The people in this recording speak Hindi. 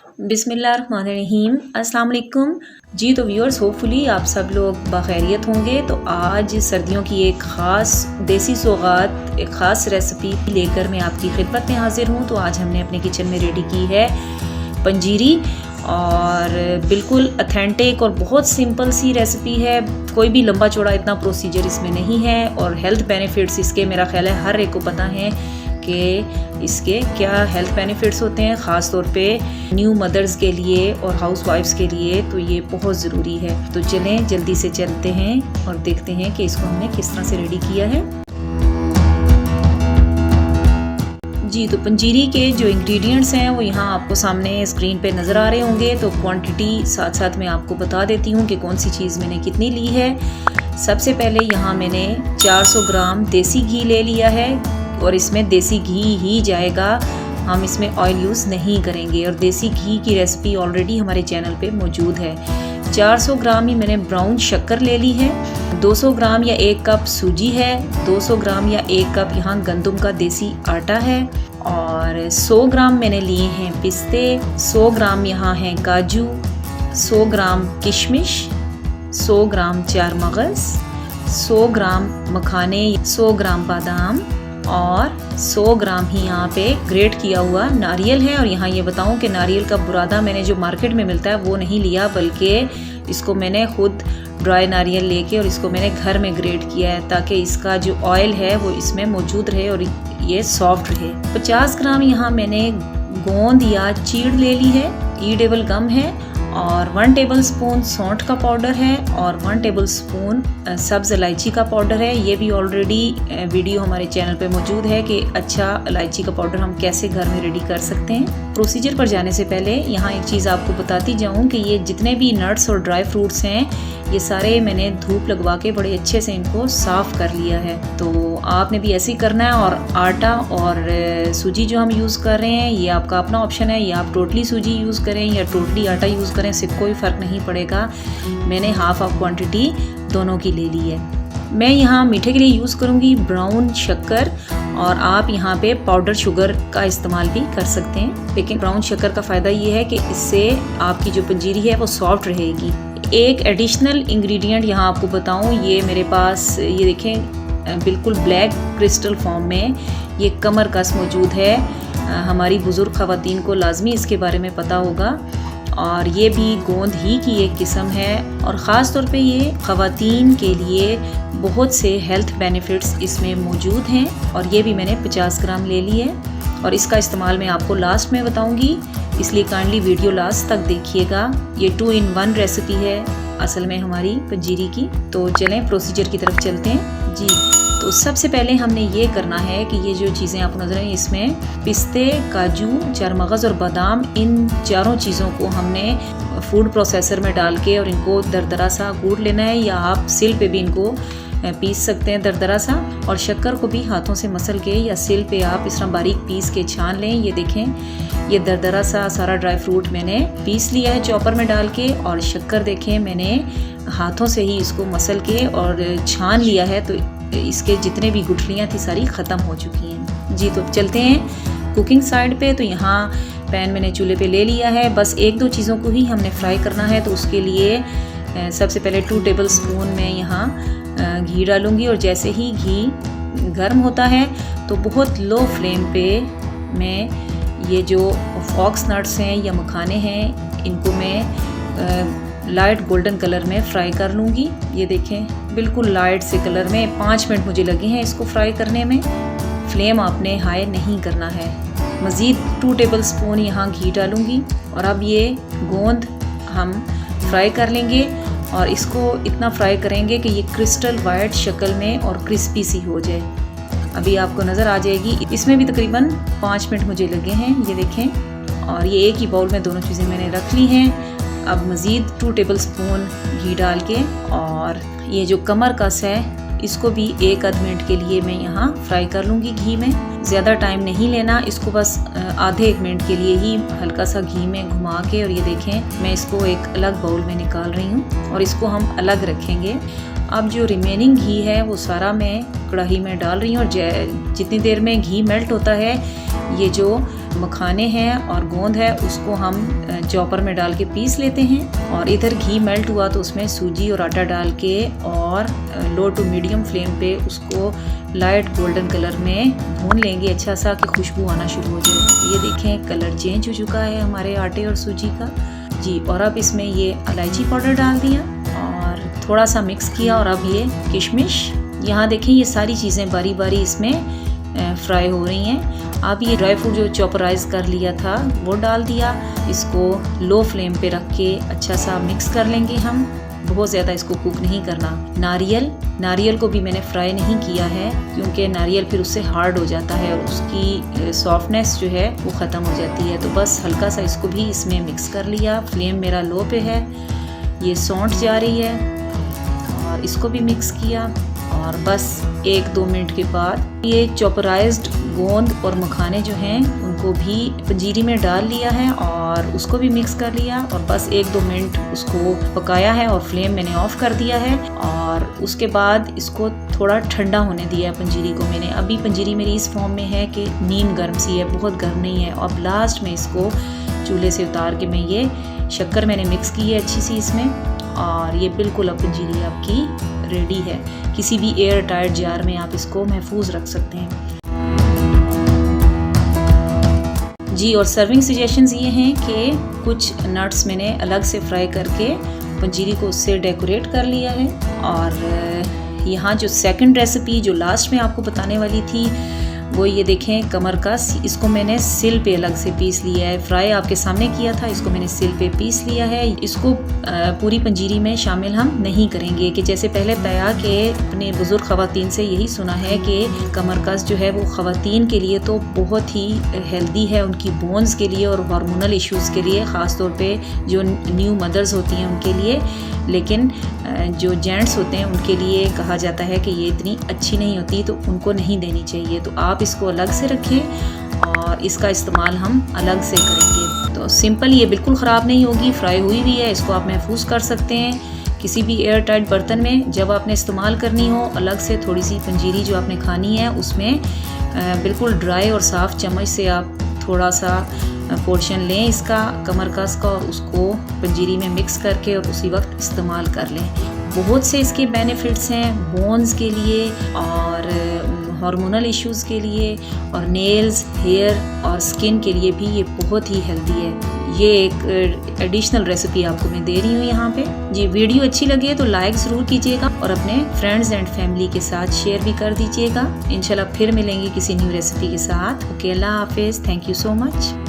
बिस्मिल्लाहिर्रहमानिर्रहीम, अस्सलाम वालेकुम जी। तो व्यूअर्स, होपफुली आप सब लोग बखैरियत होंगे। तो आज सर्दियों की एक ख़ास देसी सौगात, एक ख़ास रेसिपी लेकर मैं आपकी खिदमत में हाजिर हूँ। तो आज हमने अपने किचन में रेडी की है पंजीरी, और बिल्कुल अथेंटिक और बहुत सिंपल सी रेसिपी है। कोई भी लंबा चौड़ा इतना प्रोसीजर इसमें नहीं है, और हेल्थ बेनिफिट्स इसके मेरा ख्याल है हर एक को पता है कि इसके क्या हेल्थ बेनिफिट्स होते हैं, ख़ास तौर पे न्यू मदर्स के लिए और हाउस वाइफ्स के लिए तो ये बहुत ज़रूरी है। तो चलें जल्दी से चलते हैं और देखते हैं कि इसको हमने किस तरह से रेडी किया है। जी, तो पंजीरी के जो इंग्रेडिएंट्स हैं वो यहाँ आपको सामने स्क्रीन पे नज़र आ रहे होंगे। तो क्वांटिटी साथ साथ मैं आपको बता देती हूँ कि कौन सी चीज़ मैंने कितनी ली है। सबसे पहले यहाँ मैंने 400 ग्राम देसी घी ले लिया है, और इसमें देसी घी ही जाएगा, हम इसमें ऑयल यूज़ नहीं करेंगे। और देसी घी की रेसिपी ऑलरेडी हमारे चैनल पे मौजूद है। 400 ग्राम ही मैंने ब्राउन शक्कर ले ली है। 200 ग्राम या 1 कप सूजी है। 200 ग्राम या 1 कप यहाँ गंदम का देसी आटा है। और 100 ग्राम मैंने लिए हैं पिस्ते। 100 ग्राम यहाँ हैं काजू। 100 ग्राम किशमिश। 100 ग्राम चार मगज़। 100 ग्राम मखाने। 100 ग्राम बादाम। और 100 ग्राम ही यहाँ पे ग्रेट किया हुआ नारियल है। और यहाँ ये बताऊँ कि नारियल का बुरादा मैंने जो मार्केट में मिलता है वो नहीं लिया, बल्कि इसको मैंने खुद ड्राई नारियल लेके और इसको मैंने घर में ग्रेट किया है, ताकि इसका जो ऑयल है वो इसमें मौजूद रहे और ये सॉफ्ट रहे। 50 ग्राम यहाँ मैंने गोंद या चीड़ ले ली है, ईडेबल गम है। और 1 टेबल स्पून सौंठ का पाउडर है, और 1 टेबल स्पून सब्ज़ इलायची का पाउडर है। ये भी ऑलरेडी वीडियो हमारे चैनल पे मौजूद है कि अच्छा इलायची का पाउडर हम कैसे घर में रेडी कर सकते हैं। प्रोसीजर पर जाने से पहले यहाँ एक चीज़ आपको बताती जाऊँ कि ये जितने भी नट्स और ड्राई फ्रूट्स हैं ये सारे मैंने धूप लगवा के बड़े अच्छे से इनको साफ़ कर लिया है। तो आपने भी ऐसे ही करना है। और आटा और सूजी जो हम यूज़ कर रहे हैं ये आपका अपना ऑप्शन है, या आप टोटली सूजी यूज़ करें या टोटली आटा यूज़ करें, इससे कोई फ़र्क नहीं पड़ेगा। मैंने हाफ क्वांटिटी दोनों की ले ली है। मैं यहाँ मीठे के लिए यूज़ करूँगी ब्राउन शक्कर, और आप यहाँ पे पाउडर शुगर का इस्तेमाल भी कर सकते हैं। लेकिन ब्राउन शक्कर का फ़ायदा ये है कि इससे आपकी जो पंजीरी है वो सॉफ्ट रहेगी। एक एडिशनल इंग्रेडिएंट यहाँ आपको बताऊँ, ये मेरे पास ये देखें बिल्कुल ब्लैक क्रिस्टल फॉर्म में ये कमर कस मौजूद है। हमारी बुज़ुर्ग ख़वातीन को लाजमी इसके बारे में पता होगा। और ये भी गोंद ही की एक किस्म है, और ख़ास तौर पे ये ख़वातीन के लिए बहुत से हेल्थ बेनिफिट्स इसमें मौजूद हैं। और ये भी मैंने 50 ग्राम ले ली है, और इसका इस्तेमाल मैं आपको लास्ट में बताऊंगी, इसलिए काइंडली वीडियो लास्ट तक देखिएगा। ये 2 in 1 रेसिपी है असल में हमारी पंजीरी की। तो चलें प्रोसीजर की तरफ चलते हैं जी। तो सबसे पहले हमने ये करना है कि ये जो चीज़ें आपको नजर आएं इसमें पिस्ते, काजू, चारमगज़ और बादाम, इन चारों चीज़ों को हमने फूड प्रोसेसर में डाल के और इनको दरदरा सा कूट लेना है, या आप सिल पे भी इनको पीस सकते हैं दरदरा सा। और शक्कर को भी हाथों से मसल के या सिल पे आप इस तरह बारीक पीस के छान लें। ये देखें ये दरदरा सा सारा ड्राई फ्रूट मैंने पीस लिया है चॉपर में डाल के, और शक्कर देखें मैंने हाथों से ही इसको मसल के और छान लिया है। तो इसके जितने भी गुठलियाँ थी सारी ख़त्म हो चुकी हैं जी। तो चलते हैं कुकिंग साइड पे। तो यहाँ पैन मैंने चूल्हे पे ले लिया है, बस 1-2 चीज़ों को ही हमने फ्राई करना है। तो उसके लिए सबसे पहले 2 टेबल स्पून मैं यहाँ घी डालूँगी, और जैसे ही घी गर्म होता है तो बहुत लो फ्लेम पे मैं ये जो फॉक्स नट्स हैं या मखाने हैं इनको मैं लाइट गोल्डन कलर में फ्राई कर लूँगी। ये देखें बिल्कुल लाइट से कलर में 5 मिनट मुझे लगे हैं इसको फ्राई करने में। फ्लेम आपने हाई नहीं करना है। मज़ीद 2 टेबल स्पून यहाँ घी डालूँगी, और अब ये गोंद हम फ्राई कर लेंगे, और इसको इतना फ्राई करेंगे कि ये क्रिस्टल वाइट शक्ल में और क्रिस्पी सी हो जाए। अभी आपको नज़र आ जाएगी। इसमें भी तकरीबन 5 मिनट मुझे लगे हैं, ये देखें। और ये एक ही बाउल में दोनों चीज़ें मैंने रख ली हैं। अब मज़ीद 2 टेबल स्पून घी डाल के, और ये जो कमर कस है इसको भी 1-आध मिनट के लिए मैं यहाँ फ्राई कर लूँगी घी में। ज़्यादा टाइम नहीं लेना इसको, बस आधे 1 मिनट के लिए ही हल्का सा घी में घुमा के। और ये देखें मैं इसको एक अलग बाउल में निकाल रही हूँ, और इसको हम अलग रखेंगे। अब जो रिमेनिंग घी है वो सारा मैं कढ़ाई में डाल रही हूँ और जितनी देर में घी मेल्ट होता है ये जो मखाने हैं और गोंद है उसको हम चॉपर में डाल के पीस लेते हैं। और इधर घी मेल्ट हुआ तो उसमें सूजी और आटा डाल के और लो टू मीडियम फ्लेम पे उसको लाइट गोल्डन कलर में भून लेंगे अच्छा सा कि खुशबू आना शुरू हो जाए। ये देखें कलर चेंज हो चुका है हमारे आटे और सूजी का जी। और अब इसमें ये इलायची पाउडर डाल दिया और थोड़ा सा मिक्स किया और अब ये किशमिश, यहाँ देखें ये सारी चीज़ें बारी बारी इसमें फ्राई हो रही हैं। अब ये ड्राई फ्रूट जो चॉपराइज कर लिया था वो डाल दिया, इसको लो फ्लेम पे रख के अच्छा सा मिक्स कर लेंगे हम, बहुत ज़्यादा इसको कुक नहीं करना। नारियल को भी मैंने फ्राई नहीं किया है क्योंकि नारियल फिर उससे हार्ड हो जाता है और उसकी सॉफ्टनेस जो है वो ख़त्म हो जाती है। तो बस हल्का सा इसको भी इसमें मिक्स कर लिया, फ्लेम मेरा लो पे है। ये सौंठ जा रही है और इसको भी मिक्स किया और बस 1-2 मिनट के बाद ये चॉपराइज्ड गोंद और मखाने जो हैं उनको भी पंजीरी में डाल लिया है और उसको भी मिक्स कर लिया और बस 1-2 मिनट उसको पकाया है और फ्लेम मैंने ऑफ कर दिया है। और उसके बाद इसको थोड़ा ठंडा होने दिया है पंजीरी को मैंने। अभी पंजीरी मेरी इस फॉर्म में है कि नीम गर्म सी है, बहुत गर्म नहीं है। अब लास्ट में इसको चूल्हे से उतार के मैं ये शक्कर मैंने मिक्स की है अच्छी सी इसमें और ये बिल्कुल अब पंजीरी आपकी रेडी है। किसी भी एयर टाइट जार में आप इसको महफूज रख सकते हैं जी। और सर्विंग सजेशंस ये हैं कि कुछ नट्स मैंने अलग से फ्राई करके पंजीरी को उससे डेकोरेट कर लिया है। और यहाँ जो सेकंड रेसिपी जो लास्ट में आपको बताने वाली थी वो ये देखें कमरकस, इसको मैंने सिल पे अलग से पीस लिया है। फ्राई आपके सामने किया था, इसको मैंने सिल पे पीस लिया है। इसको पूरी पंजीरी में शामिल हम नहीं करेंगे कि जैसे पहले बताया कि अपने बुजुर्ग ख़वातीन से यही सुना है कि कमरकस जो है वो ख़वातीन के लिए तो बहुत ही हेल्दी है, उनकी बोन्स के लिए और हार्मोनल इश्यूज़ के लिए, ख़ास तौर पे जो न्यू मदर्स होती हैं उनके लिए। लेकिन जो जेंट्स होते हैं उनके लिए कहा जाता है कि ये इतनी अच्छी नहीं होती तो उनको नहीं देनी चाहिए। तो आप इसको अलग से रखें और इसका इस्तेमाल हम अलग से करेंगे। तो सिंपल, ये बिल्कुल ख़राब नहीं होगी, फ्राई हुई भी है, इसको आप महफूज कर सकते हैं किसी भी एयर टाइट बर्तन में। जब आपने इस्तेमाल करनी हो अलग से थोड़ी सी पंजीरी जो आपने खानी है उसमें बिल्कुल ड्राई और साफ़ चम्मच से आप थोड़ा सा पोर्शन लें इसका कमरकस का और उसको पंजीरी में मिक्स करके और उसी वक्त इस्तेमाल कर लें। बहुत से इसके बेनिफिट्स हैं बोन्स के लिए और हार्मोनल इश्यूज़ के लिए और नेल्स, हेयर और स्किन के लिए भी ये बहुत ही हेल्दी है। ये एक एडिशनल रेसिपी आपको मैं दे रही हूँ यहाँ पे जी। वीडियो अच्छी लगे तो लाइक ज़रूर कीजिएगा और अपने फ्रेंड्स एंड फैमिली के साथ शेयर भी कर दीजिएगा। इंशाल्लाह फिर मिलेंगे किसी न्यू रेसिपी के साथ। ओके, अल्लाह हाफिज़, थैंक यू सो मच।